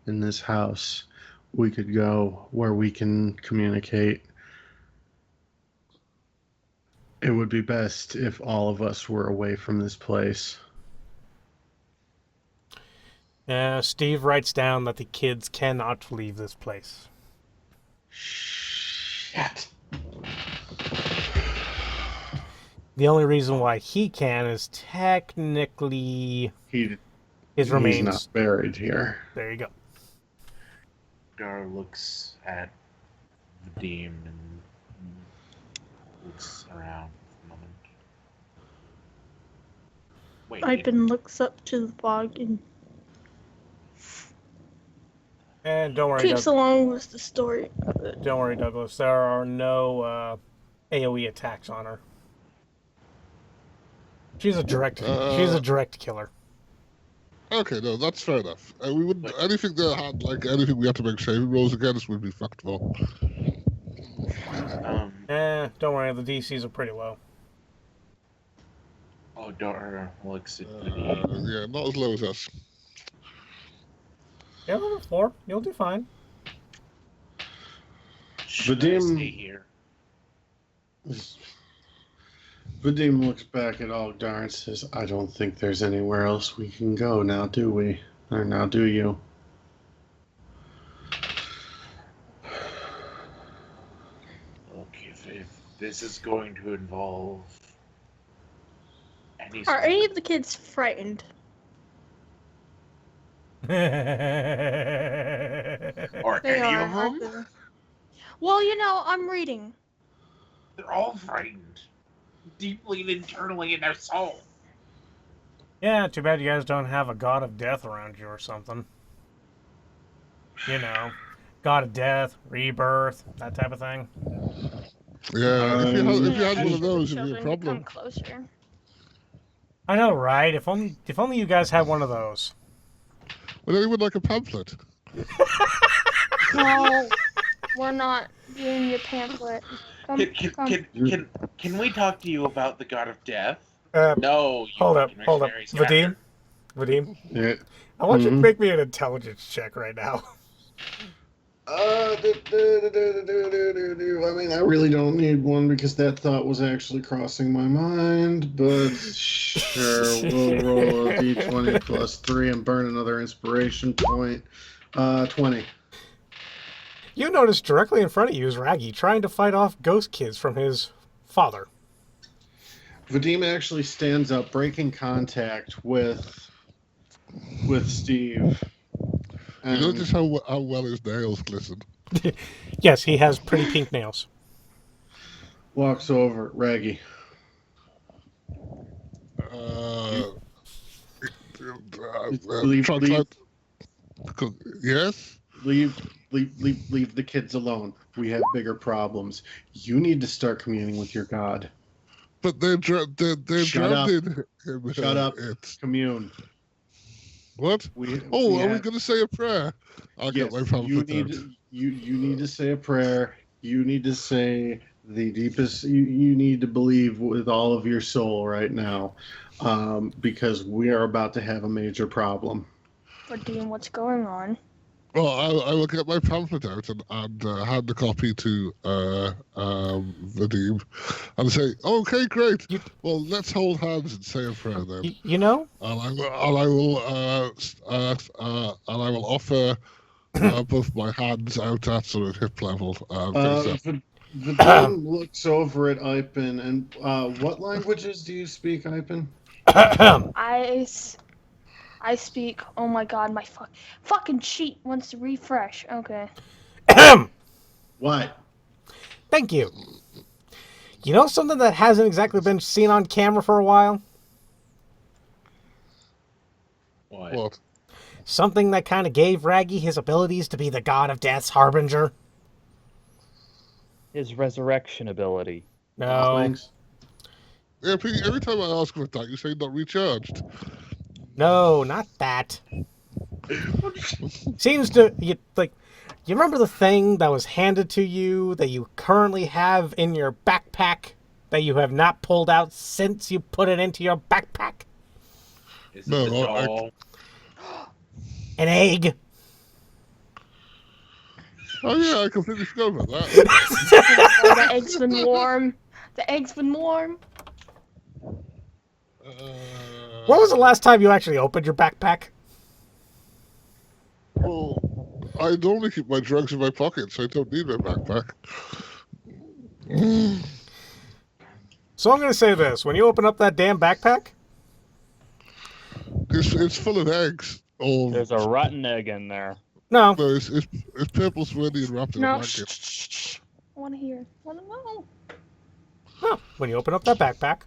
in this house we could go where we can communicate. It would be best if all of us were away from this place. Steve writes down that the kids cannot leave this place. Shit. The only reason why he can is technically his remains. He's not buried here. There you go. Aulgdar looks at Vadim and looks around for a moment. Wait. Ipin looks up to the fog and Don't worry, keeps along with the story. Don't worry, Douglas. There are no AoE attacks on her. She's a direct killer. Okay, no, that's fair enough. We wouldn't anything that had anything we had to make saving rolls against would be fucked for. Don't worry, the DCs are pretty low. Aulgdar looks at Vadim. Yeah, not as low as us. Yeah, level 4. You'll do fine. Should I stay here? Vadim looks back at Aulgdar and says, I don't think there's anywhere else we can go now, do we? Or now do you? Look, if this is going to involve any Are any of the kids frightened? or They any are, of aren't them, they? Well, you know, I'm reading. they're all frightened. Deeply and internally in their soul. Yeah, too bad you guys don't have a god of death around you or something. You know, god of death, rebirth, that type of thing. Yeah, if you had one Actually, of those, it'd be a children problem. come closer. I know, right? If only you guys had one of those. Would anyone like a pamphlet? No, we're not doing your pamphlet. Come. Can we talk to you about the god of death? No. You Hold up. mercenary Vadim? scabber. Vadim? Yeah. I want you to make me an intelligence check right now. I mean, I really don't need one because that thought was actually crossing my mind, but sure, we'll roll a d20 plus 3 and burn another inspiration point. 20. You notice directly in front of you is Raggy trying to fight off ghost kids from his father. Vadim actually stands up, breaking contact with Steve. You notice how well his nails glisten? Yes, he has pretty pink nails. Walks over, Raggy. Yes? Leave the kids alone. We have bigger problems. You need to start communing with your god. But they're drowned in him. Shut up. Commune. What? Are we going to say a prayer? I'll get my pamphlet out. You need to say a prayer. You need to say the deepest. You need to believe with all of your soul right now, because we are about to have a major problem. But Dean, what's going on? Well, I will get my pamphlet out and hand a copy to Vadim and say, "Okay, great. Well, let's hold hands and say a prayer then." You know, and I will offer both my hands out at sort of hip level. Vadim looks over at Ipin, and what languages do you speak, Ipin? I speak. Oh my god, my fucking sheet wants to refresh. Okay. What? Thank you. You know something that hasn't exactly been seen on camera for a while? What? Something that kind of gave Raggy his abilities to be the god of death's harbinger. His resurrection ability. No. Thanks. Yeah, every time I ask about that, you say not recharged. No, not that. Seems to you remember the thing that was handed to you that you currently have in your backpack that you have not pulled out since you put it into your backpack? Is it the doll? An egg. Oh yeah, I completely forgot about that. Oh, the egg's been warm. The egg's been warm. When was the last time you actually opened your backpack? Well, I normally keep my drugs in my pocket, so I don't need my backpack. So I'm going to say this. When you open up that damn backpack, It's full of eggs. Oh, There's a rotten egg in there. no. no, it's purple, sweaty, and wrapped in a No, blanket. shh. I want to hear. I want to know. No. When you open up that backpack,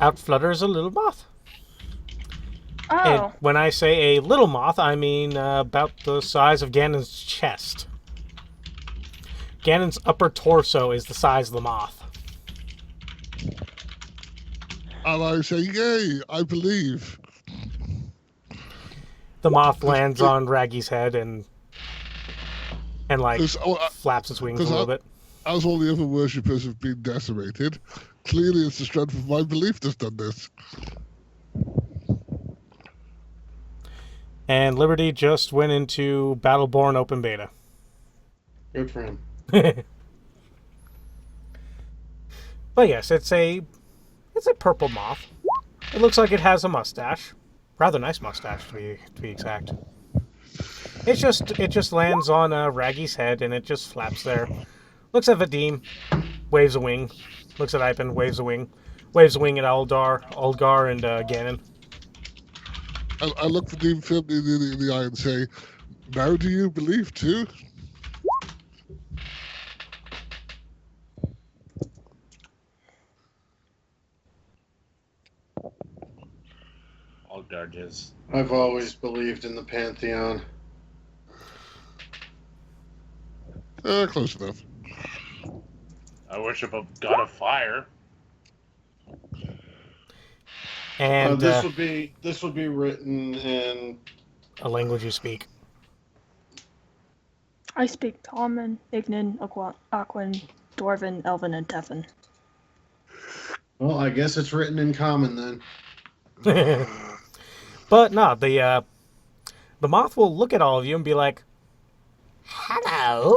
out flutters a little moth. Oh. And when I say a little moth, I mean about the size of Gannon's chest. Gannon's upper torso is the size of the moth. And I say, yay, I believe. The moth lands on Raggy's head and like flaps its wings a little bit. As all the other worshippers have been decimated, clearly it's the strength of my belief that's done this. And Liberty just went into Battleborn open beta. Good for him. But yes, it's a purple moth. It looks like it has a mustache. Rather nice mustache to be exact. It just lands on Raggy's head and it just flaps there. Looks at Vadim, waves a wing. Looks at Ipin, waves a wing. Waves a wing at Aulgdar and Gannon. I look for Dean firmly in the eye and say, now do you believe too? Aulgdar just. I've always believed in the Pantheon. Close enough. I worship a god of fire. And this would be written in a language you speak. I speak Common, Ignan, Aquan, Dwarven, Elven, and Tefan. Well, I guess it's written in common then. But no, the moth will look at all of you and be like, "Hello,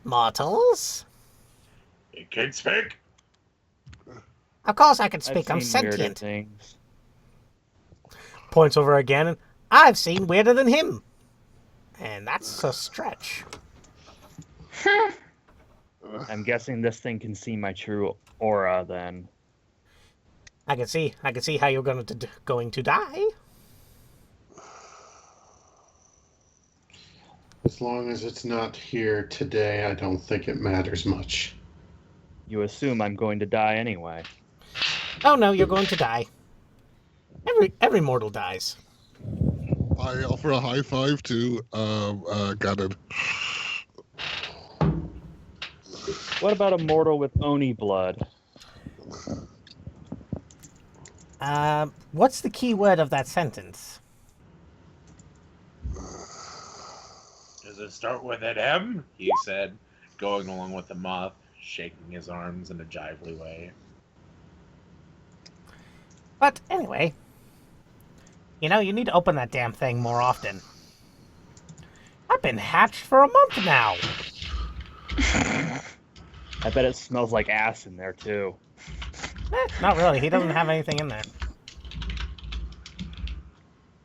mortals." You can speak. Of course I can I've speak. I'm seen weirder sentient. things. Points over at Gannon. I've seen weirder than him. And that's a stretch. I'm guessing this thing can see my true aura then. I can see how you're going to die. As long as it's not here today, I don't think it matters much. You assume I'm going to die anyway. Oh no, you're going to die. Every mortal dies. I offer a high five to Gannon. What about a mortal with Oni blood? What's the key word of that sentence? Does it start with an M? He said, going along with the moth, shaking his arms in a jively way. But anyway, you need to open that damn thing more often. I've been hatched for a month now. I bet it smells like ass in there too. Not really. He doesn't have anything in there.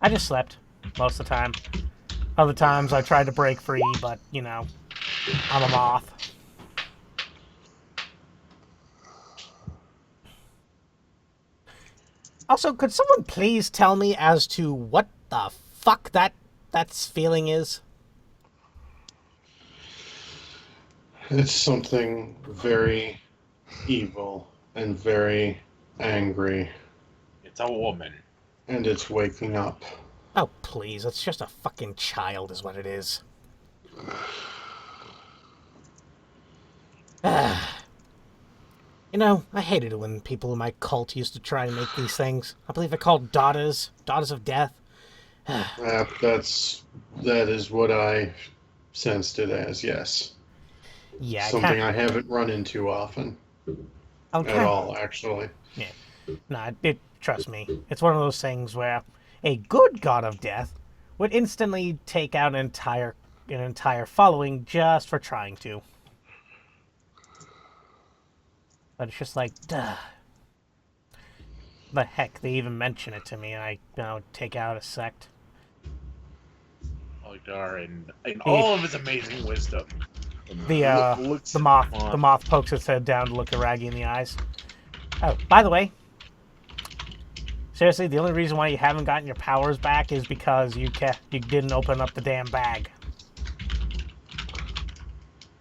I just slept most of the time. Other times I tried to break free, but, I'm a moth. Also, could someone please tell me as to what the fuck that's feeling is? It's something very evil and very angry, It's a woman. and it's waking up. Oh, please. It's just a fucking child is what it is. I hated it when people in my cult used to try and make these things. I believe they're called daughters of death. That is what I sensed it as, yes. Yeah, Something I haven't run into often. At all, actually. Nah, trust me. It's one of those things where a good god of death would instantly take out an entire an entire following just for trying to. But it's just like, duh. The heck, they even mention it to me, and I take out a sect. Aulgdar, in all of his amazing wisdom, looks The at moth pokes its head down to look at Raggy in the eyes. Oh, by the way, seriously, the only reason why you haven't gotten your powers back is because you didn't open up the damn bag.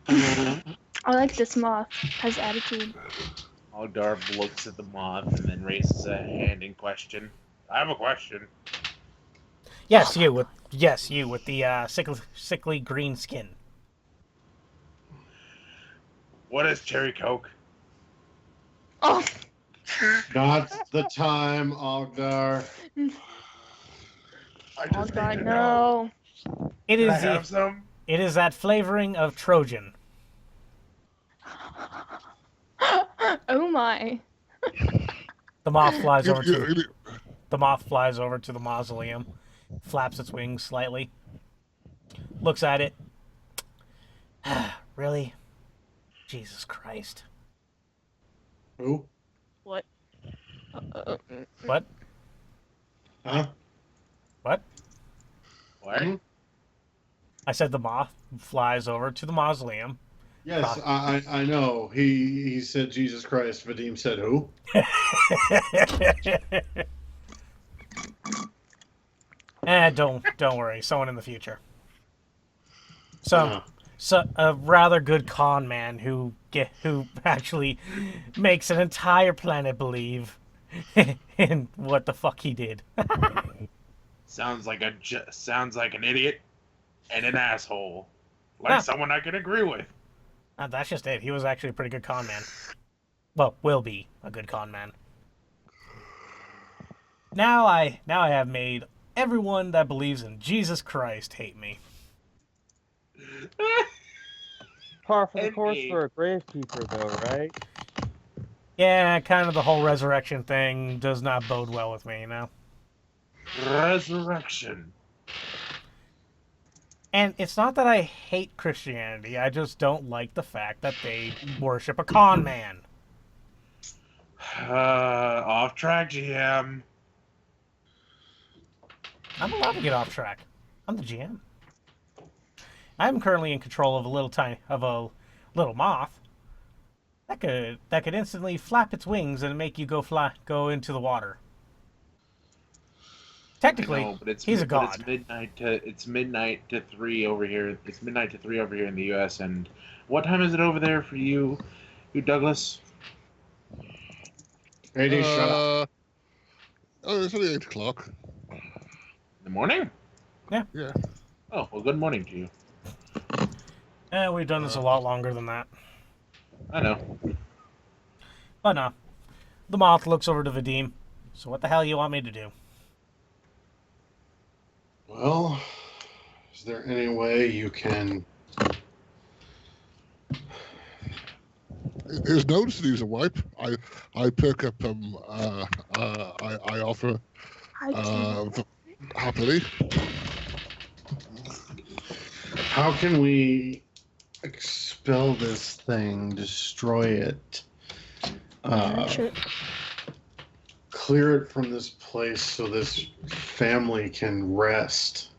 I like this moth. Has attitude. Aulgdar looks at the moth and then raises a hand in question. I have a question. Yes, you with the sickly green skin. What is cherry coke? Oh, Not the time, Aulgdar. I oh just need God, to know. no. It Can is I have some? it is that flavoring of Trojan. Oh my. The moth flies over You- to you- the moth flies over to the mausoleum, flaps its wings slightly, looks at it. Really? Jesus Christ. Who? What? What? Huh? What? What? Hmm? I said the moth flies over to the mausoleum. Yes, I know. He said Jesus Christ. Vadim said who? Don't worry. Someone in the future. Uh, So a rather good con man who actually makes an entire planet believe in what the fuck he did. Sounds like an idiot and an asshole. Like Ah. someone I can agree with. That's just it. He was actually a pretty good con man. Well, will be a good con man. Now I have made everyone that believes in Jesus Christ hate me. Par for the And course me. for a gravekeeper, though, right? Yeah, kind of the whole resurrection thing does not bode well with me, you know? Resurrection. And it's not that I hate Christianity, I just don't like the fact that they worship a con man. Off track, GM. I'm allowed to get off track. I'm the GM. I'm currently in control of a little moth that could instantly flap its wings and make you go into the water. Technically, No, but he's a but god. It's midnight to 3 over here. It's midnight to 3 over here in the U.S. And what time is it over there for you, Douglas? Hey, shut up. It's only 8 o'clock. In the morning? Yeah. Oh, well, good morning to you. We've done this a lot longer than that. I know. But no. The moth looks over to Vadim. So what the hell you want me to do? Well, is there any way you can? His notice needs a wipe. I pick up I offer happily. How can we expel this thing, destroy it, clear it from this place so this family can rest?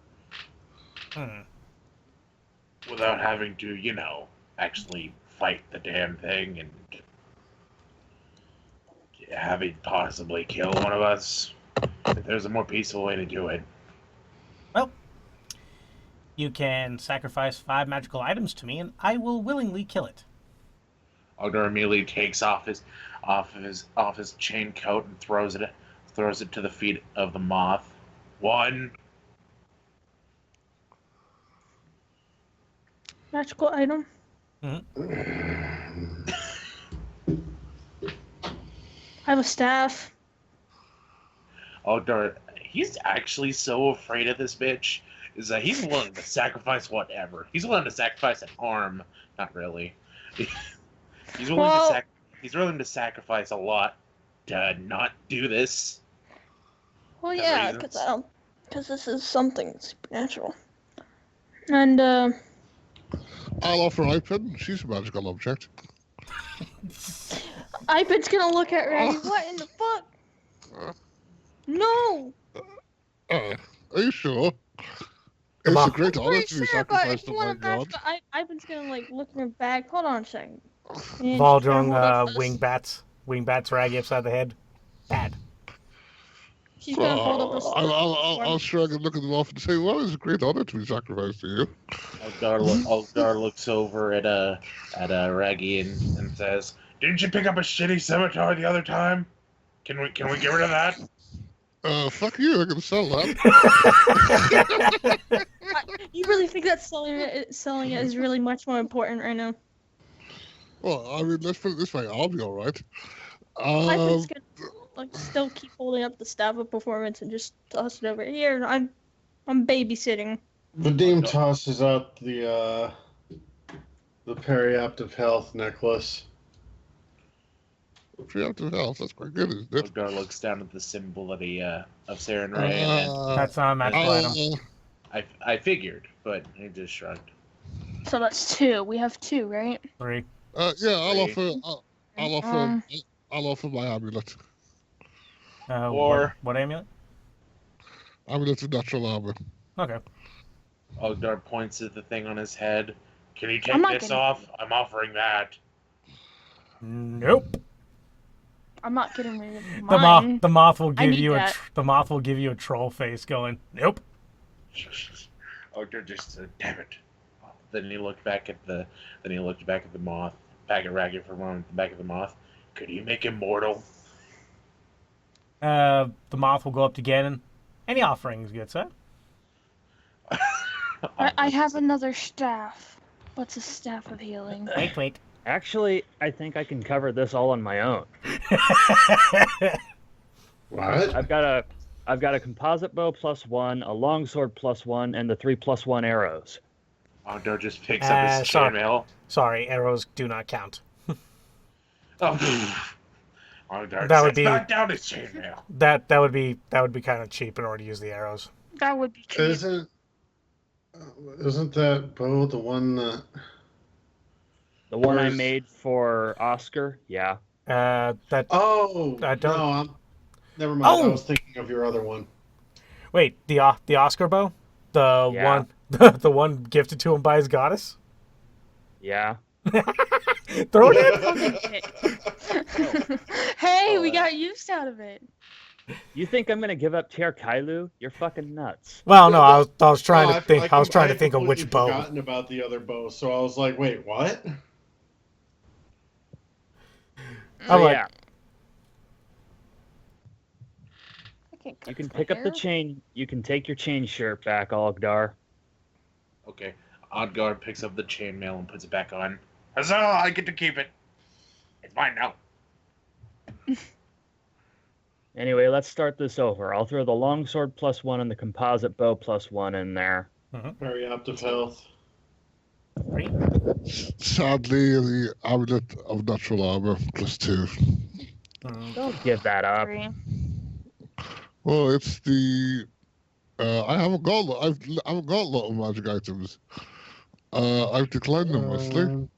Without having to, actually fight the damn thing and have it possibly kill one of us. If there's a more peaceful way to do it. Well, you can sacrifice 5 magical items to me, and I will willingly kill it. Aulgdar immediately takes off his chain coat and throws it to the feet of the moth. 1. Magical item. I have a staff. Aulgdar, he's actually so afraid of this bitch is that he's willing to sacrifice whatever. He's willing to sacrifice an arm. Not really. He's willing to sacrifice a lot to not do this. Well, Have yeah, reasons. because this is something supernatural. And I'll offer Ipin. She's a magical object. Ipin's gonna look at Raggy. What in the fuck? No. Are you sure? Come It's on. a great I'm honor pretty to be sure, but if sacrificed you to my want to match, god. Ipin's gonna like look in her bag. Hold on a second. And she's Valdrung gonna hold up the- wingbats Raggy upside the head. Bad. She's gonna hold up a. I'll shrug and look at them off and say, well, it's a great honor to be sacrificed to you. Aulgdar looks over at Raggy and says, "Didn't you pick up a shitty scimitar the other time? Can we get rid of that?" Fuck you, I'm gonna sell that. You really think that selling it is really much more important right now? Well, I mean, let's put it this way, I'll be alright. Ipin's gonna like still keep holding up the staff of performance and just toss it over here. I'm babysitting. Vadim tosses out the periaptive health necklace. Preemptive health, that's quite good, isn't it? Aulgdar looks down at the symbol of Saren Ray, and That's not a magical item. I figured, but he just shrugged. So that's 2. We have 2, right? 3. Yeah, I'll Three. offer my amulet. Or- what amulet? Amulet of natural armor. Okay. Aulgdar points at the thing on his head. Can you take I'm not this gonna- off? I'm offering that. Nope. I'm not getting rid of The mine. moth will I give need you that. the moth will give you a troll face going, nope. Aulgdar just said, "Damn it." Then he looked back at the moth, back at Raggy for a moment, back at the moth. Could you make him mortal? The moth will go up to Gannon. Any offerings, good sir? I have another staff. What's a staff of healing? Wait. Actually, I think I can cover this all on my own. What? I've got a composite bow +1, a longsword +1, and the 3 +1 arrows. Aulgdar just picks up his chainmail. Sorry, arrows do not count. Oh, Aulgdar That would sets be- back down his chainmail. That would be kind of cheap in order to use the arrows. That would be cheap. Isn't that bow the one that? The one I Where's- made for Oscar, yeah. That Oh, I don't- no, never mind. I Oh! was thinking of your other one. wait, the Oscar bow, the Yeah. one the one gifted to him by his goddess. Yeah. Throw it in. Hey, we got use out of it. You think I'm gonna give up Tier Kailu? You're fucking nuts. Well, no, I was trying Oh, to think. I was trying to had think of which completely bow. Forgotten about the other bow, so I was like, wait, what? I'm So, like- yeah, I can't you cut can my pick up the hair. chain. You can take your chain shirt back, Aulgdar. Okay. Aulgdar picks up the chainmail and puts it back on. Huzzah! I get to keep it. It's mine now. Anyway, let's start this over. I'll throw the longsword +1 and the composite bow +1 in there. Periaptive health. Sadly, the amulet of natural armor +2. Don't give that up. 3. Well, it's the. I haven't got a lot of magic items. I've declined them mostly.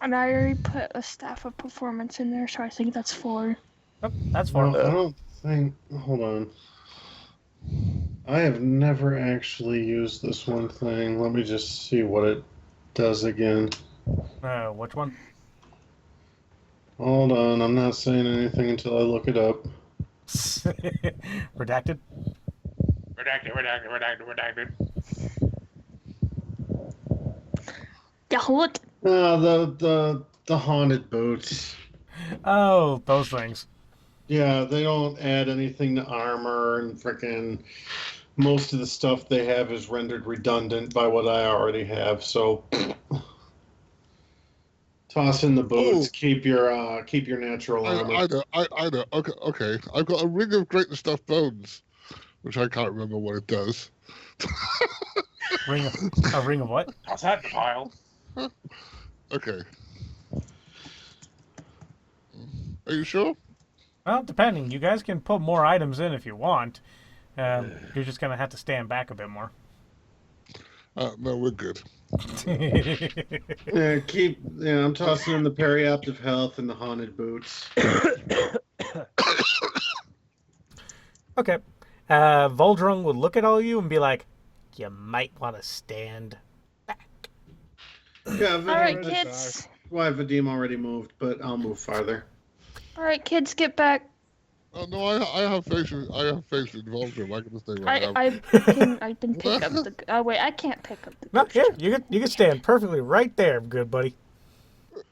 And I already put a staff of performance in there, so I think that's 4. Oh, that's No, far. I don't think. Hold on. I have never actually used this one thing. Let me just see what it does again. Which one? Hold on, I'm not saying anything until I look it up. Redacted. Redacted. Yeah, look. The haunted boots. Oh, those things. Yeah, they don't add anything to armor, and frickin' most of the stuff they have is rendered redundant by what I already have. So toss in the boots. Oh. Keep your natural armor. I know. Okay. I've got a ring of great and stuffed bones, which I can't remember what it does. A ring of what? Toss that in the pile. Okay. Are you sure? Well, depending. You guys can put more items in if you want. You're just gonna have to stand back a bit more. No, we're good. Yeah, I'm tossing in the periaptive health and the haunted boots. Okay. Voldrung would look at all you and be like, you might want to stand back. Yeah, Vadim, All right, kids. Why Vadim already moved, but I'll move farther. All right, kids, get back. Oh no, I have faith in Vulture. I can just stay right now. I can pick up the. Oh wait, I can't pick up the. No, here, you can stand perfectly right there, good buddy.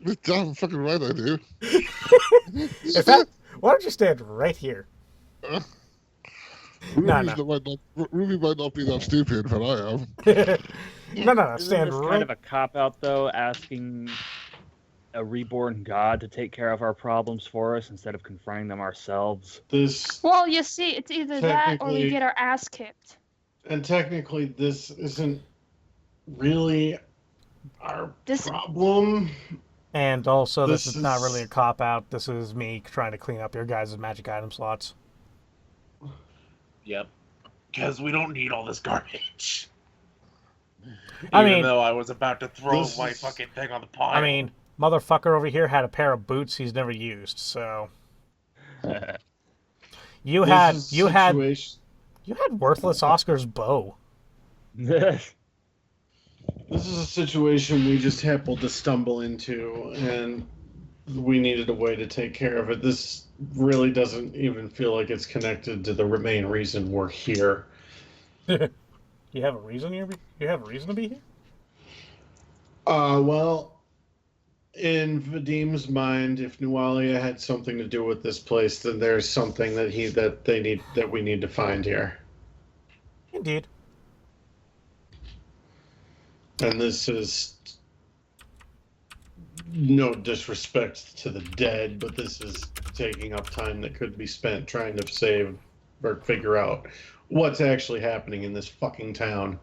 This damn fucking right I do. In fact, why don't you stand right here? Ruby No. might not be that stupid, but I am. No, Isn't stand this right. kind of a cop-out, though, asking a reborn god to take care of our problems for us instead of confronting them ourselves? Well, you see, it's either that or we get our ass kicked. And technically, this isn't really our problem. And also, this is not really a cop-out. This is me trying to clean up your guys' magic item slots. Yep. Because we don't need all this garbage. I Even mean, though I was about to throw my fucking thing on the pile. I mean, motherfucker over here had a pair of boots he's never used, so you had worthless Oscar's bow. This is a situation we just happened to stumble into, and we needed a way to take care of it. This really doesn't even feel like it's connected to the main reason we're here. You have a reason here? You have a reason to be here? Well, in Vadim's mind, if Nualia had something to do with this place, then there's something that we need to find here. Indeed. And this is no disrespect to the dead, but this is taking up time that could be spent trying to save or figure out what's actually happening in this fucking town.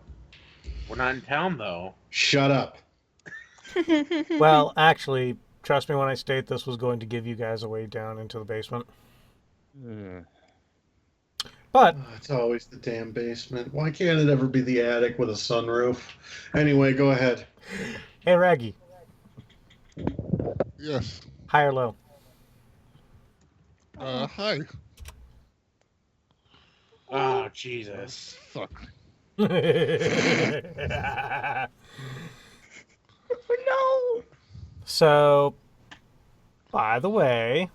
We're not in town, though. Shut up. Well, actually, trust me when I state this was going to give you guys a way down into the basement. But it's always the damn basement. Why can't it ever be the attic with a sunroof? Anyway, go ahead. Hey, Raggy. Yes. High or low? Hi. Oh, Jesus. Fuck. No. So, by the way,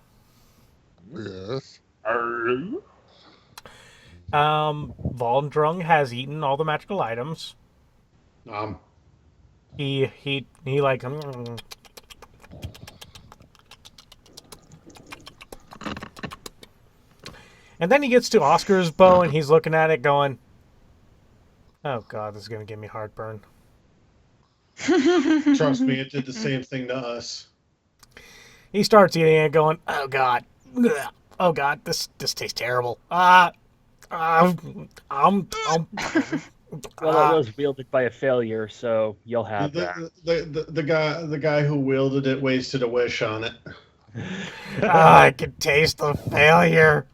Yes. Voldrung has eaten all the magical items. He like and then he gets to Oscar's bow and he's looking at it going, oh god, this is gonna give me heartburn. Trust me, it did the same thing to us. He starts eating it going, oh god, this tastes terrible. Well, it was wielded by a failure, so you'll have that. The guy who wielded it wasted a wish on it. I can taste the failure.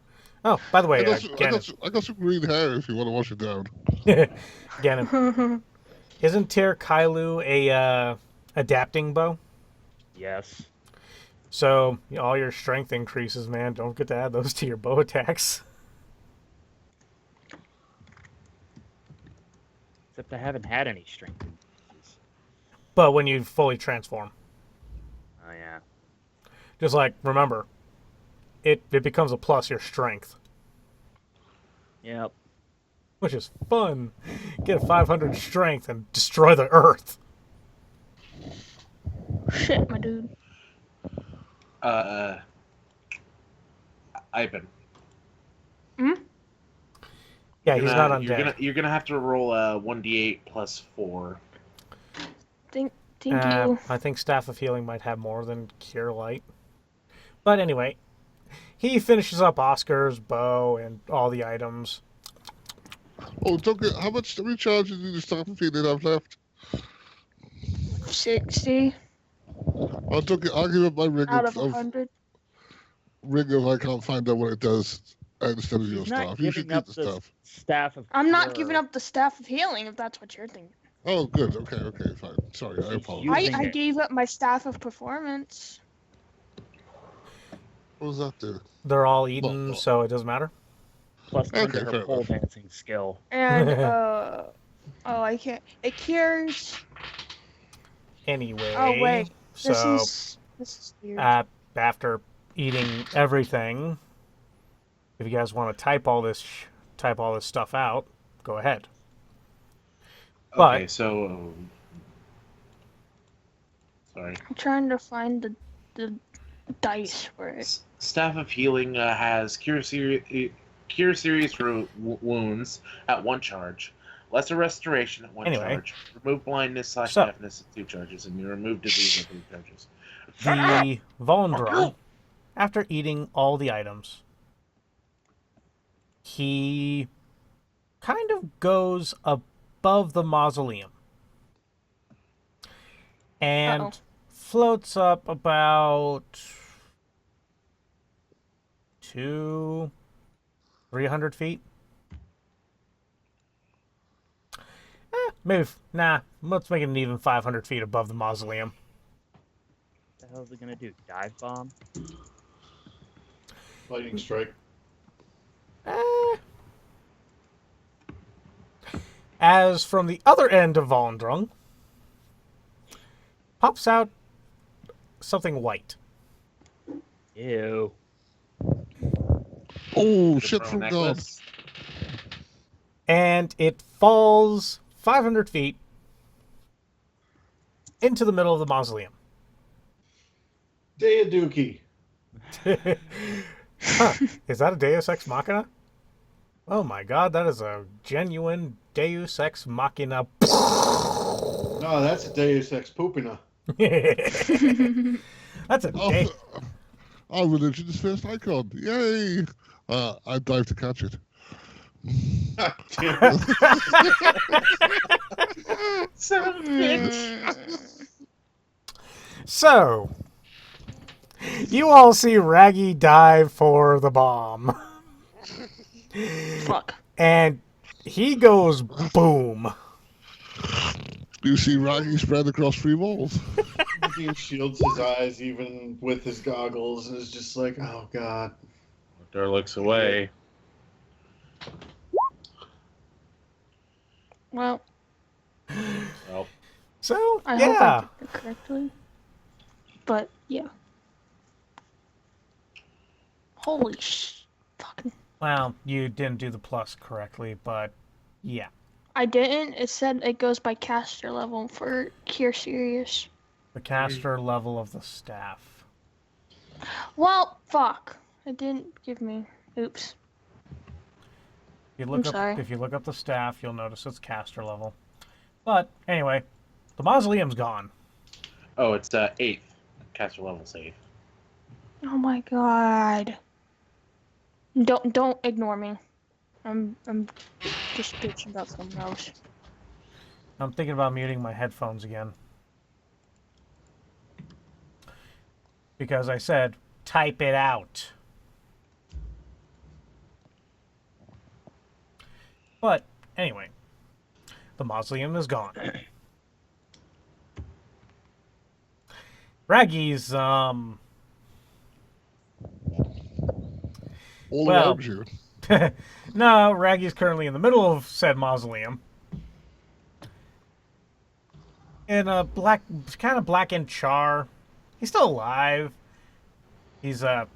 Oh, by the way, I Gannon. got some green hair if you want to wash it down. Gannon. Isn't Tyr Kailu a adapting bow? Yes. So all your strength increases, man. Don't forget to add those to your bow attacks. Except I haven't had any strength increases. But when you fully transform. Oh, yeah. Just like, remember, it becomes a plus your strength. Yep. Which is fun. Get a 500 strength and destroy the earth. Shit, my dude. Ipin. Yeah, he's not undead. You're gonna have to roll a 1d8 plus 4. Thank you. I think Staff of Healing might have more than Cure Light. But anyway, he finishes up Oscar's bow and all the items. Oh, how much recharges do the Staff of Healing have left? 60 I'll give it my ring out of of 100. ring of I can't find out what it does. instead of your He's not staff. You should giving up keep the the staff. staff of I'm not cure. giving up the staff of healing, if that's what you're thinking. Oh, good. Okay, fine. Sorry, I He's apologize. using I it. gave up my staff of performance. What does that do? They're all eaten, Well, so it doesn't matter. Plus 10 Okay, to her fair pole enough. dancing skill. And, I can't. It cures. Anyway. Oh, wait. This So is weird. after eating everything, if you guys want to type all this stuff out, go ahead. But Okay, so sorry. I'm trying to find the dice for it. Staff of Healing has cure serious wounds at 1 charge, lesser restoration at 1 Anyway. charge, remove blindness / So. deafness at 2 charges, and you remove disease at 3 charges. the Volndra, after eating all the items, he kind of goes above the mausoleum and Uh-oh. floats up about 300 feet. Let's make it an even 500 feet above the mausoleum. What the hell is it gonna do? Dive bomb? Lightning strike. As from the other end of Volndrung pops out something white. Ew. Oh, The shit pearl from God. necklace. And it falls 500 feet into the middle of the mausoleum. Deiduki. Huh. Is that a Deus Ex Machina? Oh my god, that is a genuine Deus Ex Machina. No, that's a Deus Ex Poopina. That's a Oh, our religion's first icon. Yay! I dive to catch it. Damn. Son of a bitch. So, you all see Raggy dive for the bomb. Fuck. And he goes boom. You see Raggy spread across 3 walls. He shields his eyes even with his goggles and is just like, oh god. Aulgdar looks away. Well, Well, So, I hope I yeah. did it correctly. But, yeah. Holy fucking... Well, you didn't do the plus correctly, but yeah. I didn't. It said it goes by caster level for Cure Serious. The caster level of the staff. Well, fuck. It didn't give me... Oops. If you look up the staff, you'll notice it's caster level. But anyway, the mausoleum's gone. oh, it's 8th caster level save. Oh my god. Don't ignore me. I'm just bitching about something else. I'm thinking about muting my headphones again. Because I said, type it out. But anyway, the mausoleum is gone. Raggy's All Well- around you. no, Raggy's currently in the middle of said mausoleum. In a kind of blackened char. He's still alive. He's But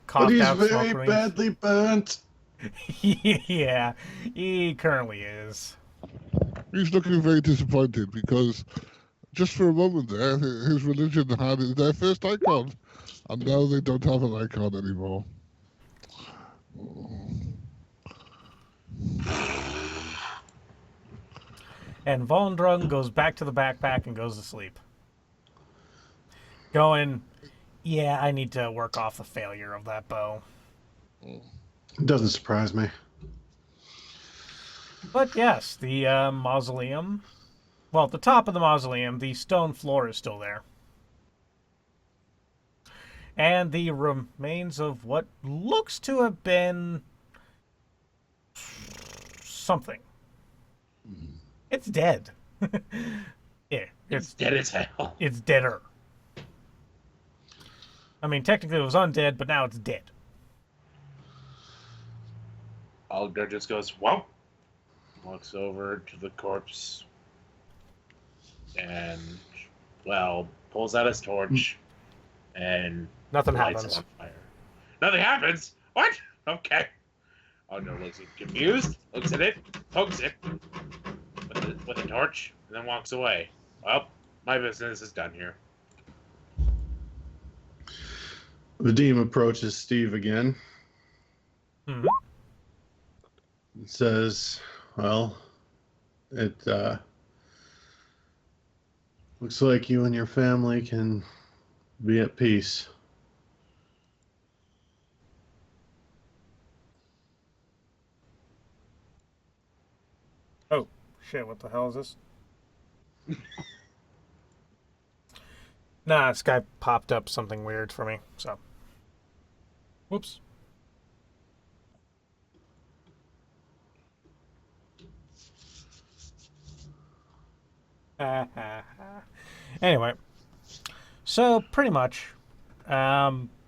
coughed he's out very smoke rings. badly burnt. Yeah, he currently is. He's looking very disappointed because just for a moment there, his religion had their first icon, and now they don't have an icon anymore. And Volndrung goes back to the backpack and goes to sleep. Going, yeah, I need to work off the failure of that bow. Doesn't surprise me. But yes, the mausoleum, well, at the top of the mausoleum, the stone floor is still there. And the remains of what looks to have been something. It's dead. Yeah, It's dead as hell. it's deader. I mean, technically it was undead, but now it's dead. Aulgdar just goes, whoa! Walks over to the corpse and, well, pulls out his torch and Nothing lights happens. it on fire. Nothing happens? What? Okay. Aulgdar looks confused, looks at it, pokes it with a torch, and then walks away. Well, my business is done here. Vadim approaches Steve again. Mhm. And says, well, it looks like you and your family can be at peace. Oh, shit, what the hell is this? Nah, this guy popped up something weird for me, so. Whoops. Anyway, so pretty much,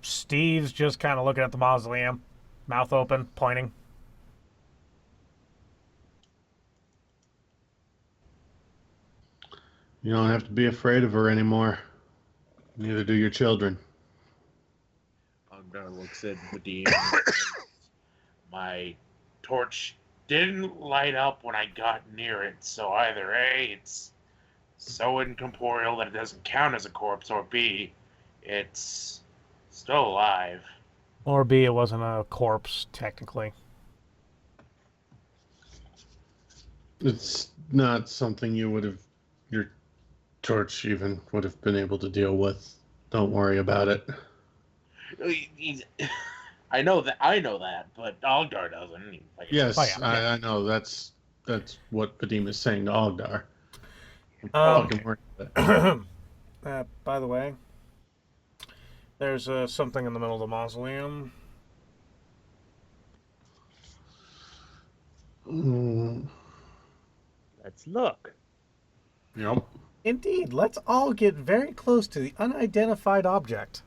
Steve's just kind of looking at the mausoleum, mouth open, pointing. You don't have to be afraid of her anymore. Neither do your children. Aulgdar looks at Vadim and says, my torch didn't light up when I got near it, so either A, it's so incorporeal that it doesn't count as a corpse, or B, it's still alive. Or B, it wasn't a corpse, technically. It's not something you would have, your torch even would have been able to deal with. Don't worry about it. I know that, but Aulgdar doesn't. Yes, Oh, yeah. I know. That's what Vadim is saying to Aulgdar. Okay. Worry about it. By the way, there's something in the middle of the mausoleum. Let's look. Yep. Indeed, let's all get very close to the unidentified object.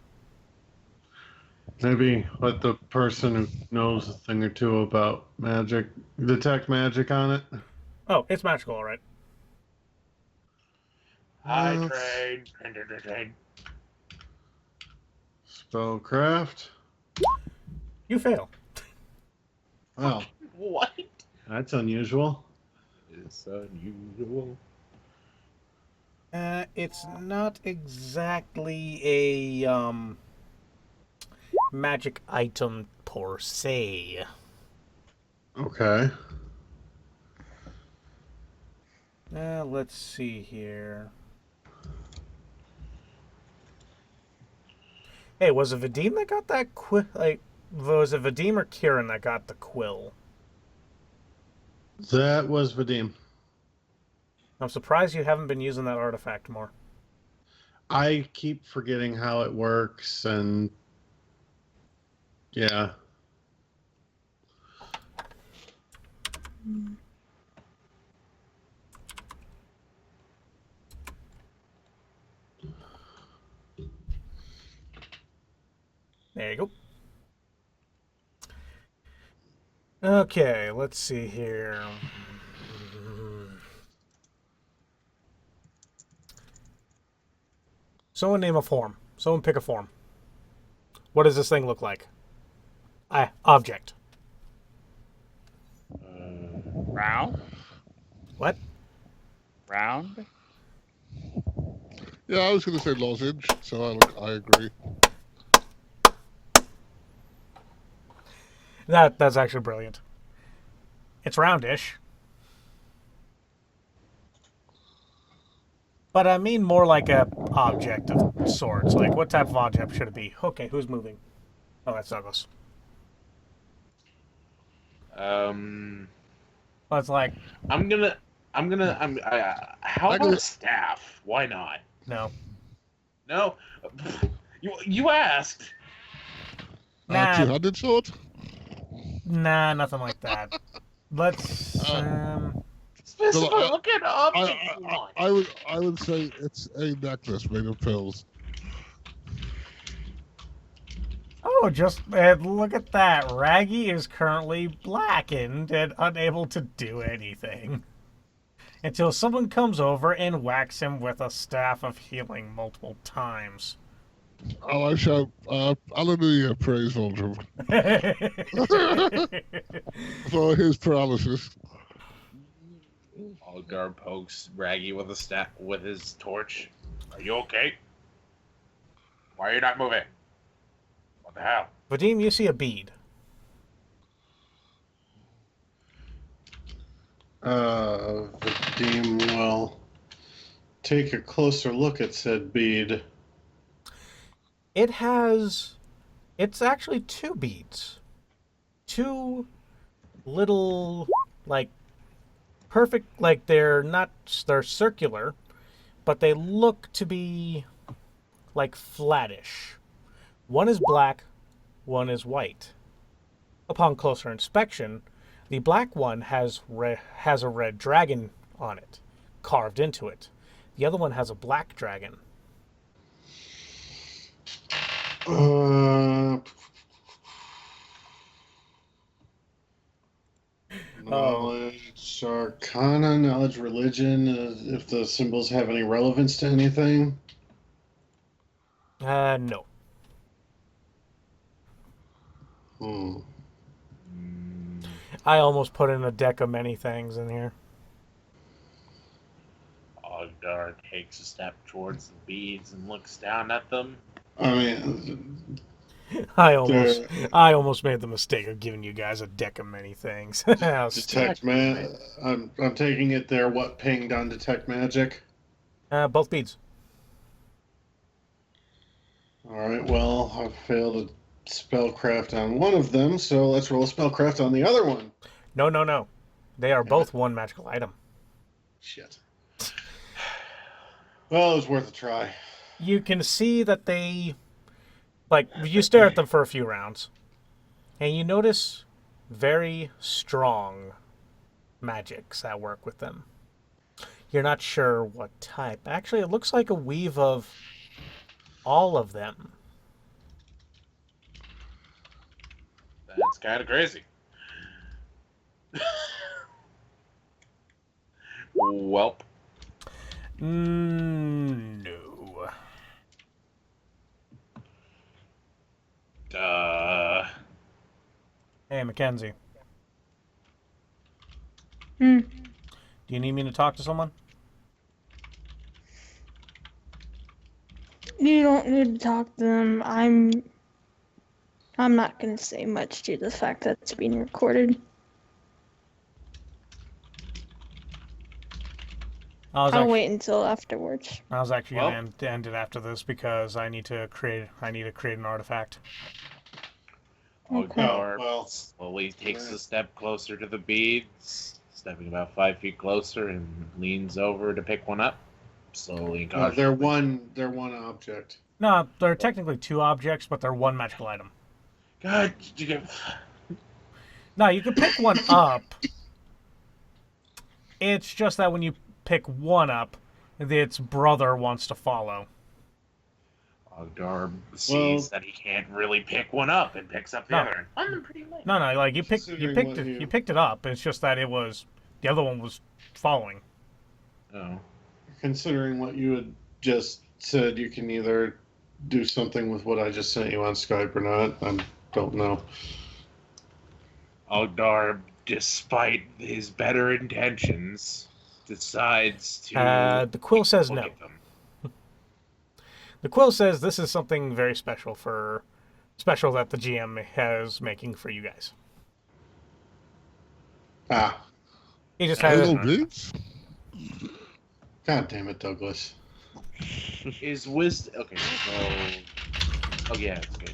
Maybe let the person who knows a thing or two about magic detect magic on it. Oh, it's magical, all right. High Uh, train. Spellcraft. You fail. Wow, What? that's unusual. It's unusual. It's not exactly a magic item per se. Okay. Let's see here. Hey, was it Vadim that got that quill? Like, was it Vadim or Kieran that got the quill? That was Vadim. I'm surprised you haven't been using that artifact more. I keep forgetting how it works, and yeah. There you go. Okay, let's see here. Someone name a form. Someone pick a form. What does this thing look like? Object. Round? What? Round? Yeah, I was going to say lozenge, so I agree. That's actually brilliant. It's roundish. But I mean more like a object of sorts. Like, what type of object should it be? Okay, who's moving? Oh, that's Douglas. Well, it's like... how about a staff? Why not? No. No? You asked. Nah. Two-handed sword? Nah, nothing like that. let's. Specifically, I- look at object you want. I would say it's a necklace made of pills. Oh, and look at that. Raggy is currently blackened and unable to do anything. Until someone comes over and whacks him with a staff of healing multiple times. Oh, I shout, hallelujah, praise Voldemort for his paralysis. Aulgdar pokes Raggy with his torch. Are you okay? Why are you not moving? What the hell? Vadim, you see a bead. Vadim will take a closer look at said bead. It's actually two beads. Two little, like, perfect, like they're circular, but they look to be, like, flattish. One is black, one is white. Upon closer inspection, the black one has a red dragon on it, carved into it. The other one has a black dragon. Knowledge, Arcana, knowledge, religion. If the symbols have any relevance to anything. No. I almost put in a deck of many things in here. Aulgdar takes a step towards the beads and looks down at them. I mean, I almost made the mistake of giving you guys a deck of many things. detect I'm taking it they're what pinged on detect magic. Both beads. All right. Well, I failed a spellcraft on one of them, so let's roll a spellcraft on the other one. No. They are both one magical item. Shit. Well, it was worth a try. You can see that they, like, you stare at them for a few rounds, and you notice very strong magics that work with them. You're not sure what type. Actually, it looks like a weave of all of them. That's kind of crazy. Welp. No. Hey, MacKenzie. Do you need me to talk to someone? You don't need to talk to them. I'm not gonna say much due to the fact that it's being recorded. I'll wait until afterwards. I was actually going to end it after this because I need to create an artifact. Aulgdar slowly takes a step closer to the beads, stepping about 5 feet closer, and leans over to pick one up. Slowly. No, they're one object. No, they're technically two objects, but they're one magical item. God, No, you can pick one up. It's just that when you pick one up, its brother wants to follow. Aulgdar sees that he can't really pick one up and picks up the other. I'm pretty late. No, like you picked it up. It's just that the other one was following. Oh. Considering what you had just said, you can either do something with what I just sent you on Skype or not. I don't know. Aulgdar, despite his better intentions, decides to. The quill says no. The quill says this is something very special that the GM has making for you guys. He just has God damn it, Douglas. Is wisdom okay? So, oh yeah, it's good.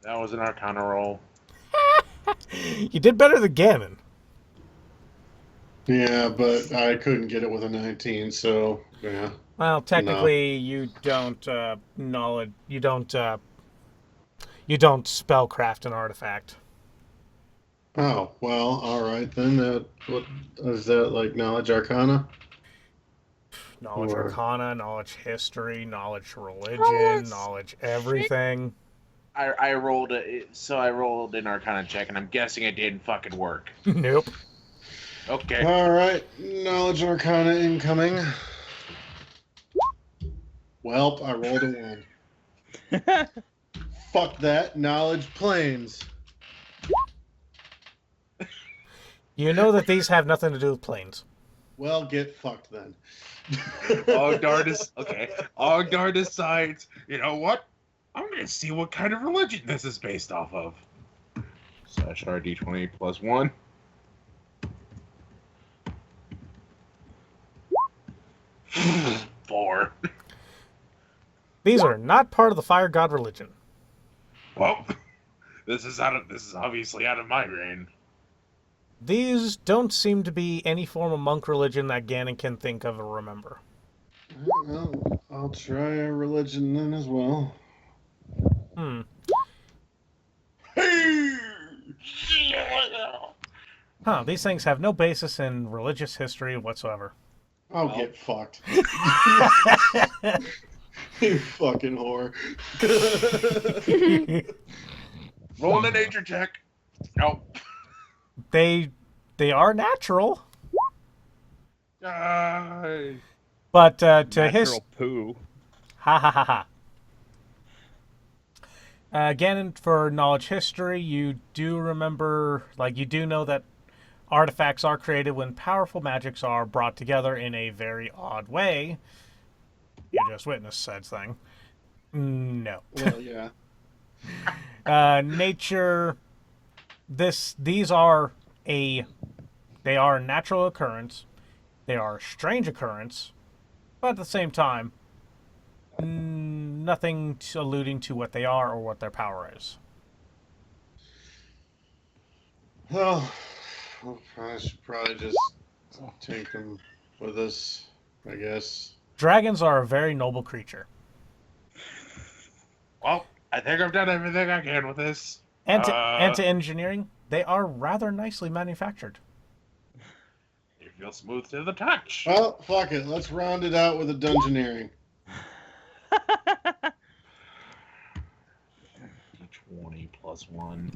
That was an Arcana roll. You did better than Gannon. Yeah, but I couldn't get it with a 19, so yeah. Well, technically, you don't You don't spellcraft an artifact. Oh, well, alright then. What is that, like Knowledge Arcana? Knowledge Or- Arcana, knowledge history, knowledge religion, much knowledge everything. I rolled an Arcana check, and I'm guessing it didn't fucking work. Nope. Okay. Alright, Knowledge Arcana incoming. Welp, I rolled a 1. Fuck that. Knowledge Planes. You know that these have nothing to do with planes. Well, get fucked then. Aulgdar decides, you know what? I'm gonna see what kind of religion this is based off of. Slash RD20 plus 1. Four. These are not part of the fire god religion. Well, this is obviously out of my reign. These don't seem to be any form of monk religion that Gannon can think of or remember. Well, I'll try a religion then as well. Huh, these things have no basis in religious history whatsoever. I'll get fucked. You fucking whore. Roll a nature check. Nope. They are natural, Uh, but to Natural poo. ha ha ha ha. Again, for knowledge history, you do remember, like, you do know that artifacts are created when powerful magics are brought together in a very odd way. You just witnessed said thing. No. Well, yeah. Nature. These are they are a natural occurrence. They are a strange occurrence, but at the same time, nothing alluding to what they are or what their power is. Well, I should probably just take them with us, I guess. Dragons are a very noble creature. well, I think I've done everything I can with this. And to engineering, they are rather nicely manufactured. You feel smooth to the touch. Well, fuck it. Let's round it out with a dungeoneering. 20 plus 1.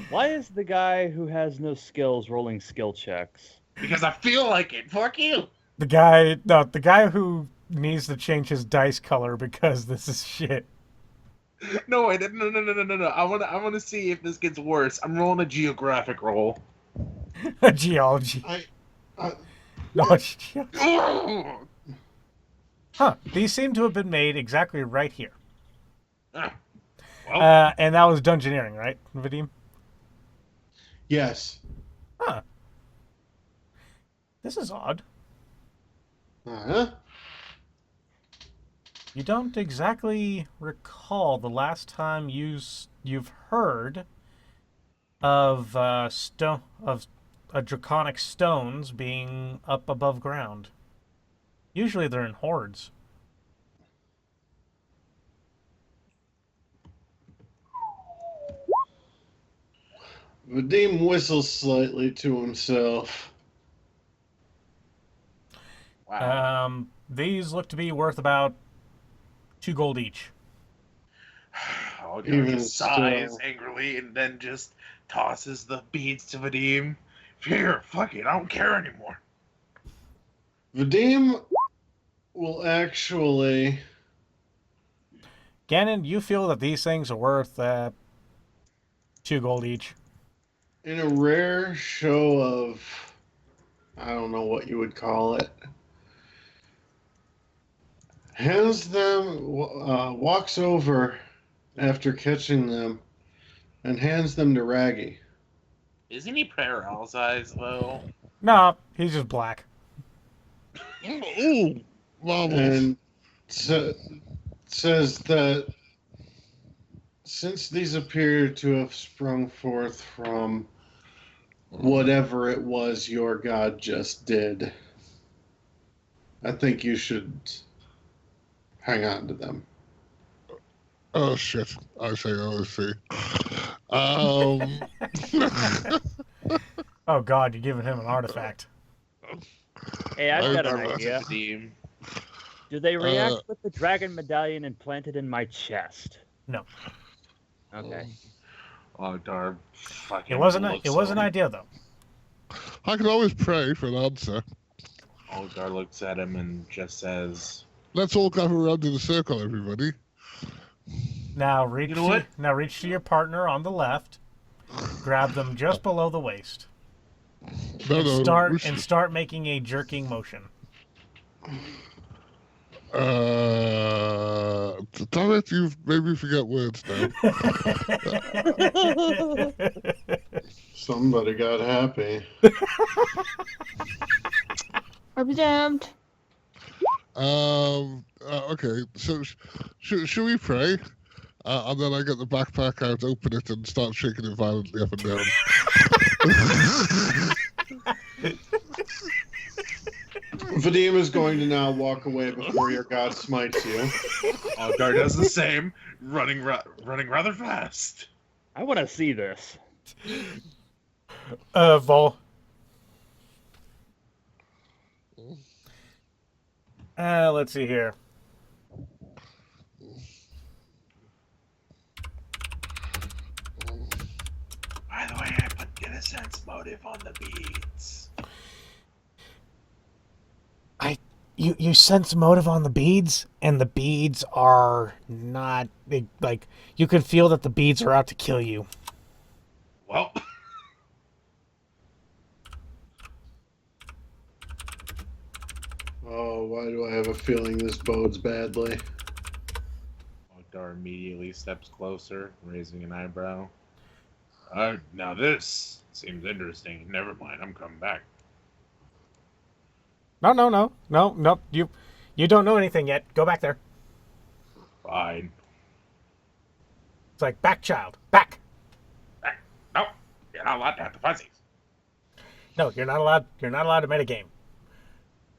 Why is the guy who has no skills rolling skill checks? Because I feel like it. Fuck you. The guy who needs to change his dice color because this is shit. No, wait, no. I wanna see if this gets worse. I'm rolling a geographic roll. Geology. I No, it's geology. Huh. These seem to have been made exactly right here. Well, And that was dungeoneering, right, Vadim? yes. Huh. This is odd. Uh-huh. You don't exactly recall the last time you've heard of draconic stones being up above ground. Usually they're in hordes. Vadim whistles slightly to himself. wow. These look to be worth about 2 gold each. Oh, Even he sighs still. angrily and then just tosses the beads to Vadim. Here, fuck it, I don't care anymore. Vadim will actually... Gannon, you feel that these things are worth 2 gold each. in a rare show of, I don't know what you would call it, hands them, walks over after catching them, and hands them to Raggy. Isn't he paralyzed, though? Nah, he's just black. Ooh, marvelous. And says that since these appear to have sprung forth from whatever it was your god just did, I think you should hang on to them. Oh shit! I say OC. Oh God, you're giving him an artifact. Hey, I've got an I- idea. Vadim. Do they react with the dragon medallion implanted in my chest? No. Okay. Aulgdar fucking It wasn't an looks idea though. I can always pray for an answer. Aulgdar looks at him and just says, Let's all gather around in a circle, everybody. Now reach. You know what? Now reach to your partner on the left. Grab them just below the waist. No, no. we And start making a jerking motion. Damn it! You've made me forget words now. Somebody got happy. I'll be damned. Okay. So, should we pray? And then I get the backpack out, open it, and start shaking it violently up and down. Vadim is going to now walk away before your god smites you. Aulgdar does the same, running rather fast. I want to see this. Vol. Let's see here. By the way, I put get a sense motive on the beads. You sense motive on the beads, and the beads are not like you can feel that the beads are out to kill you. Well, Oh, why do I have a feeling this bodes badly? Aulgdar immediately steps closer, raising an eyebrow. Now this seems interesting. Never mind, I'm coming back. No. You don't know anything yet. Go back there. Fine. It's like back, child, back. No, you're not allowed to have the fuzzies. No, you're not allowed. You're not allowed to metagame.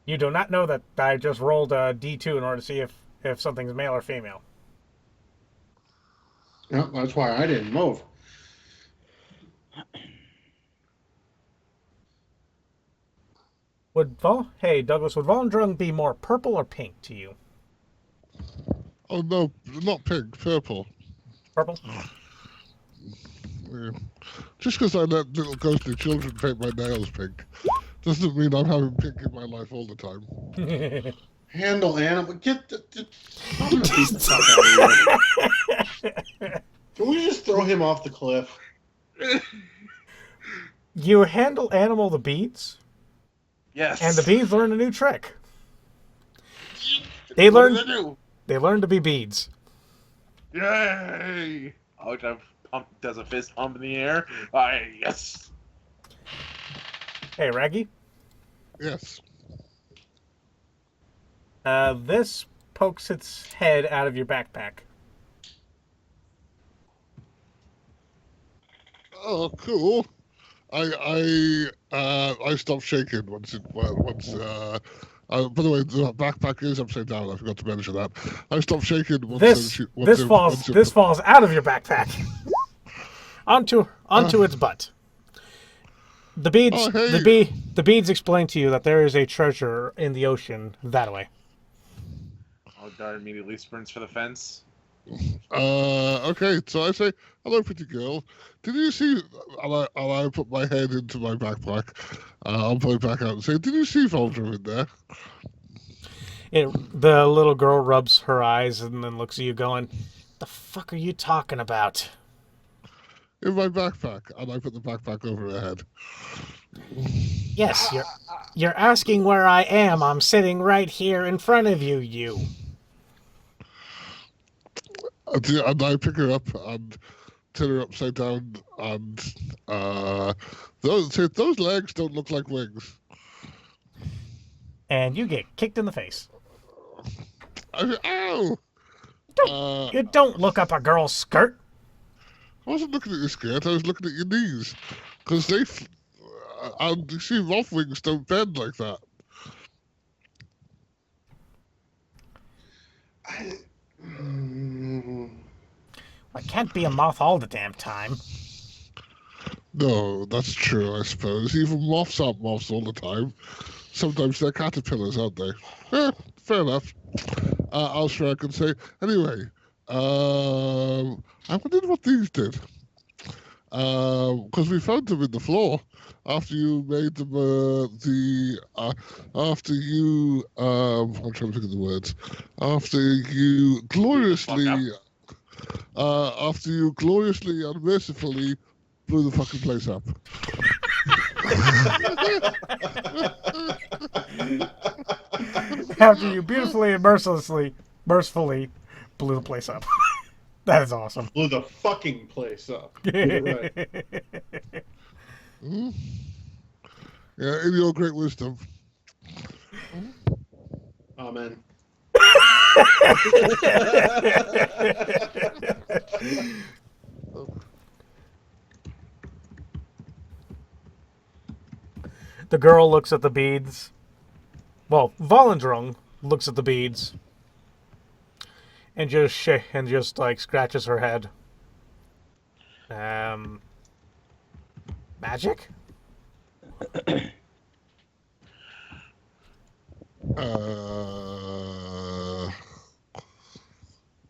You do not know that I just rolled a D2 in order to see if something's male or female. Yeah, that's why I didn't move. Hey Douglas, would Volendrung be more purple or pink to you? Oh no, not pink, purple. Purple. Yeah. Just because I let little ghostly children paint my nails pink doesn't mean I'm having pink in my life all the time. Handle animal. Get the. I'm gonna beat the fuck out of you. Can we just throw him off the cliff? You handle animal the beads, Yes. and the beads learn a new trick. What learn- did I do? They learn to be beads. Yay! Aulgdar does a fist pump in the air. Yes. Hey Raggy, Yes. this pokes its head out of your backpack. Oh, cool. I stopped shaking once. By the way, the backpack is upside down. I forgot to mention that. I stopped shaking once. This falls out of your backpack onto its butt. The beads Oh, hey. the beads explain to you that there is a treasure in the ocean that way. Aulgdar immediately sprints for the fence. Okay, so I say, hello, pretty girl. Did you see? And I put my head into my backpack. I'll put it back out and say, did you see Voldrum in there? The little girl rubs her eyes and then looks at you going, "The fuck are you talking about?" In my backpack, and I put the backpack over her head. Yes, you're asking where I am. I'm sitting right here in front of you, you. And I pick her up and turn her upside down, and those legs don't look like wings. And you get kicked in the face. Ow! You don't look up a girl's skirt. I wasn't looking at your skirt, I was looking at your knees. Because and you see, moth wings don't bend like that. I can't be a moth all the damn time. No, that's true, I suppose. Even moths aren't moths all the time. Sometimes they're caterpillars, aren't they? Fair enough. I'll sure I can say. Anyway, I wondered what these did. Because we found them in the floor after you made them after you I'm trying to think of the words. After you gloriously and mercifully blew the fucking place up. After you beautifully and mercifully blew the place up. That is awesome. Blew the fucking place up. You're right. Mm. Yeah, in your great wisdom. Amen. The girl looks at the beads. Well, Volendrung looks at the beads and just like scratches her head. Magic?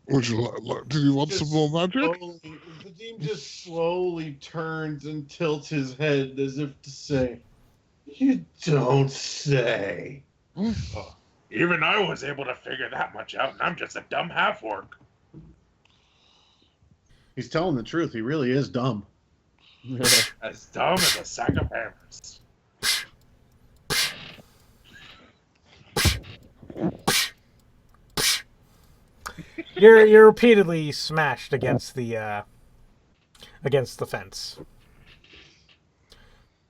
Would you like? Do you want some more magic? Vadim just slowly turns and tilts his head as if to say, "You don't say." Even I was able to figure that much out, and I'm just a dumb half-orc. He's telling the truth. He really is dumb. As dumb as a sack of hammers. You're repeatedly smashed against the fence.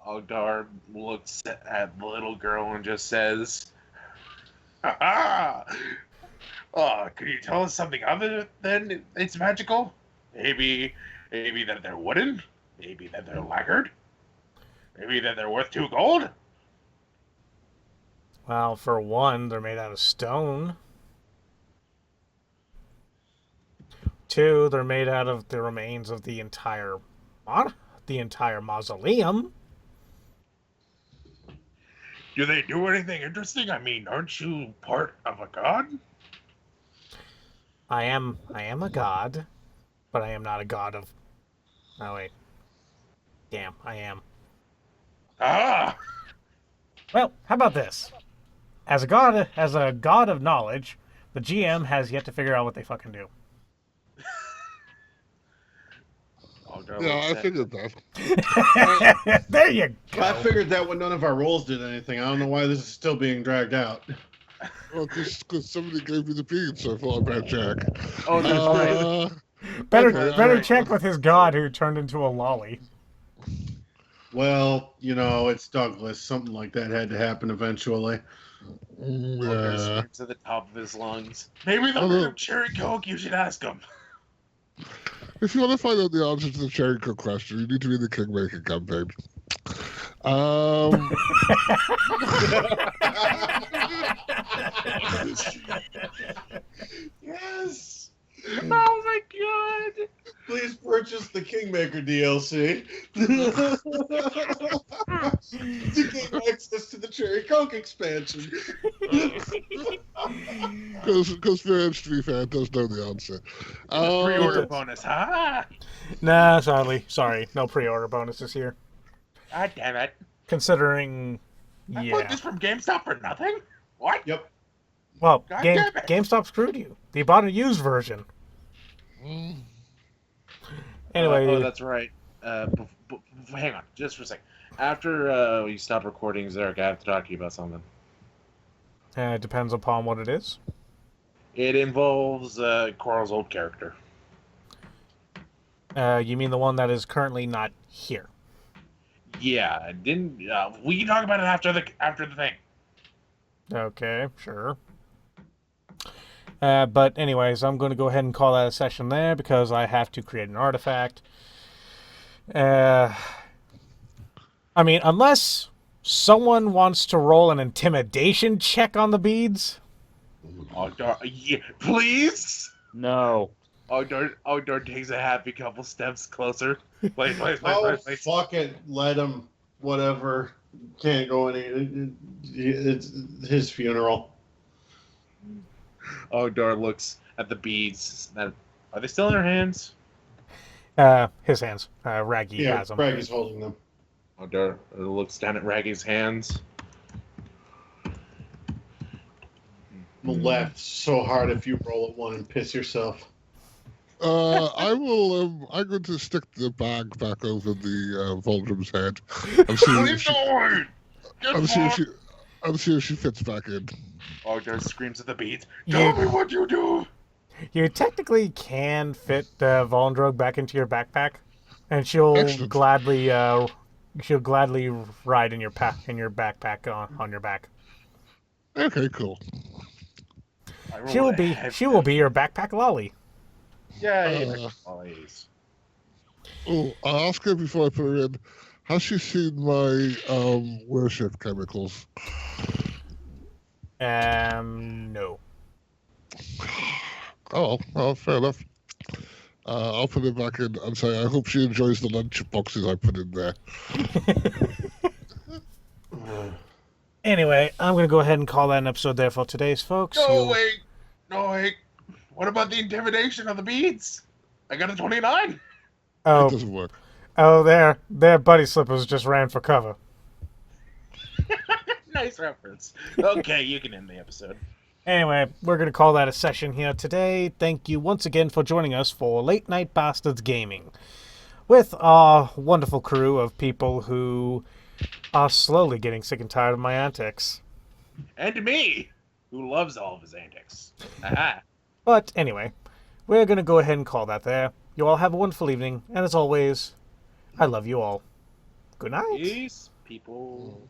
Aulgdar looks at the little girl and just says, "Ah! Oh, could you tell us something other than it's magical? Maybe that they're wooden? Maybe that they're lacquered? Maybe that they're worth 2 gold?" Well, for one, they're made out of stone. 2, they're made out of the remains of the entire mausoleum. Do they do anything interesting? I mean, aren't you part of a god? I am a god, but I am not a god of... Oh, wait. Damn, I am. Ah! Well, how about this? As a god of knowledge, the GM has yet to figure out what they fucking do. Yeah, I figured that. There you go. I figured that when none of our rolls did anything. I don't know why this is still being dragged out. Well, because somebody gave me the bead, so I thought I'd better check. Oh, that's right. Better check with his god who turned into a lolly. Well, it's Douglas. Something like that had to happen eventually. Yeah. To the top of his lungs. Maybe they'll bring him cherry coke. You should ask him. If you want to find out the answer to the cherry cook question, you need to be in the Kingmaker campaign. Yes! Oh my god! Please purchase the Kingmaker DLC to gain access to the Cherry Coke expansion. Because to be fair, does know the answer. Pre-order bonus, huh? Nah, sorry, no pre-order bonuses here. God damn it. Considering, I bought this from GameStop for nothing? What? Yep. Well, God damn it. GameStop screwed you. They bought a used version. Anyway. Oh, that's right. Hang on, just for a second. After we stop recording, Zarek, I have to talk to you about something. It depends upon what it is. It involves Coral's old character. You mean the one that is currently not here? Yeah, didn't we can talk about it after the thing. Okay, sure. But anyways, I'm going to go ahead and call that a session there because I have to create an artifact. I mean, unless someone wants to roll an intimidation check on the beads. Yeah, please. No. Aulgdar takes a happy couple steps closer. Wait. Oh, fuck it. Let him. Whatever. Can't go any. It's his funeral. Aulgdar looks at the beads. Are they still in her hands? His hands. Raggy has them. Raggy's holding them. Aulgdar looks down at Raggy's hands. I'm gonna laugh so hard if you roll a 1 and piss yourself. I will. I'm going to stick the bag back over the Voldrum's head. I'm see if she fits back in. Aulgdar screams at the beads. Tell me what you do. You technically can fit Voldrug back into your backpack, and she'll Excellent. gladly ride in your backpack on your back. Okay, cool. She will be your backpack lolly. Yay! I'll ask her before I put her in. Has she seen my worship chemicals? No. Oh, well, fair enough. I'll put it back in and say I hope she enjoys the lunch boxes I put in there. Anyway, I'm going to go ahead and call that an episode there for today's folks. No, wait. What about the intimidation of the beads? I got a 29. It Oh, doesn't work. their buddy slippers just ran for cover. Nice reference. Okay, you can end the episode. Anyway, we're going to call that a session here today. Thank you once again for joining us for Late Night Bastards Gaming with our wonderful crew of people who are slowly getting sick and tired of my antics. And me, who loves all of his antics. Aha. But anyway, we're going to go ahead and call that there. You all have a wonderful evening, and as always, I love you all. Good night. Peace, people.